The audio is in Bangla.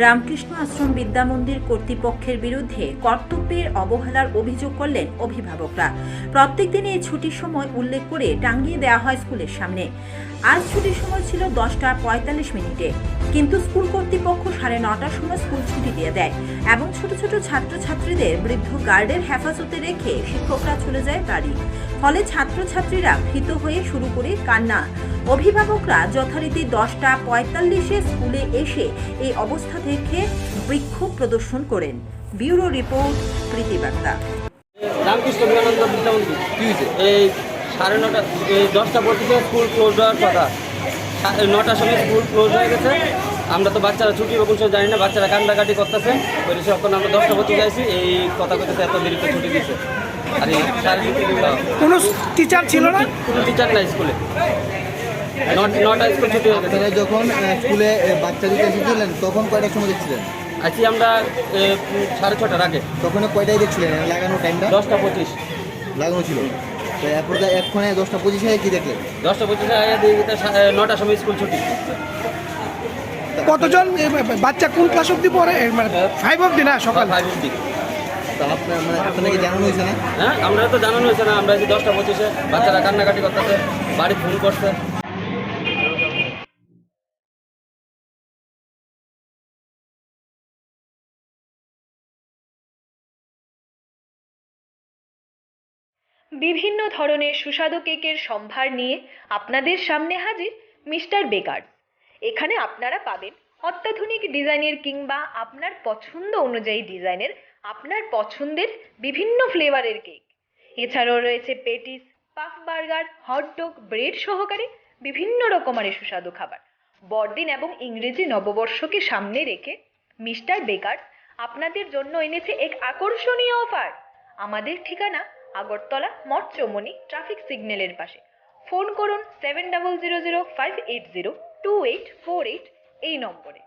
রামকৃষ্ণ আশ্রম বিদ্যা মন্দির কর্তৃপক্ষের বিরুদ্ধে কর্তব্যের অবহেলার অভিযোগ করলেন অভিভাবকরা। প্রত্যেক দিন এই ছুটির সময় উল্লেখ করে টাঙিয়ে দেওয়া হয় স্কুলের সামনে। আজ ছুটির সময় ছিল 10:45, কিন্তু স্কুল কর্তৃপক্ষ 9:30 সময় স্কুল ছুটি দিয়ে দেয় এবং ছোট ছোট ছাত্রছাত্রীদের বৃদ্ধ গার্ডের হেফাজতে রেখে শিক্ষকরা চলে যায় বাড়ি। ফলে ছাত্রছাত্রীরা ভীত হয়ে শুরু করে কান্না। অভিভাবকরা যথারীতি 10:45 স্কুলে এসে এই অবস্থা দেখে বিক্ষোভ প্রদর্শন করেন। ব্যুরো রিপোর্ট, প্রীতিবার্তা। রামকৃষ্ণ বিদ্যানন্দ বিদ্যামন্দির কী হয়েছে? এই 9:30 10:25 স্কুল ক্লোজ হওয়ার কথা। 9টার সময় স্কুল ক্লোজ হয়ে গেছে। আমরা তো বাচ্চারা ছুটি কখন সময় জানি না, বাচ্চারা কান্নাকাটি করতেছে। ওই যখন আমরা 10:25 আইছি এই কথা কইতেছে এত দেরিতে ছুটি দিয়েছে। আর এই কোনো টিচার ছিল না? কোনো টিচার নাই স্কুলে। 9টা স্কুল ছুটি হয়ে গেছে। যখন স্কুলে বাচ্চা দিতে এসেছিলেন তখন কয়টার সময় দেখছিলেন? আছি আমরা 6:30টার আগে। তখন কয়টায় দেখছিলেন? লাগানো টাইমটা 10:25 লাগানো ছিল। তো এরপর এক্ষণে 10:25 কি দেখলেন? 10:25 আগে দিয়ে 9টার সময় স্কুল ছুটি। কতজন বাচ্চা কোন ক্লাস অব্দি পড়ে? মানে 5 অব্দি না, সকাল 5 অব্দি। তো আপনাকে জানানো হয়েছে না? হ্যাঁ, আমরা তো জানানো হয়েছে না। আমরা 10:25 বাচ্চারা কান্নাকাটি করতেছে, বাড়ি ফোন করছে। বিভিন্ন ধরনের সুস্বাদু কেকের সম্ভার নিয়ে আপনাদের সামনে হাজির মিস্টার বেকারস। এখানে আপনারা পাবেন অত্যাধুনিক ডিজাইনের কিংবা আপনার পছন্দ অনুযায়ী ডিজাইনের আপনার পছন্দের বিভিন্ন ফ্লেভারের কেক। এছাড়াও রয়েছে patties, puff burger, hot dog, bread সহকারে বিভিন্ন রকমের সুস্বাদু খাবার। বড়দিন এবং ইংরেজি নববর্ষকে সামনে রেখে মিস্টার বেকারস আপনাদের জন্য এনেছে এক আকর্ষণীয় অফার। আমাদের ঠিকানা আগরতলা মঠচৌমনি ট্রাফিক সিগন্যালের পাশে। ফোন করুন 7000580284 এই নম্বরে।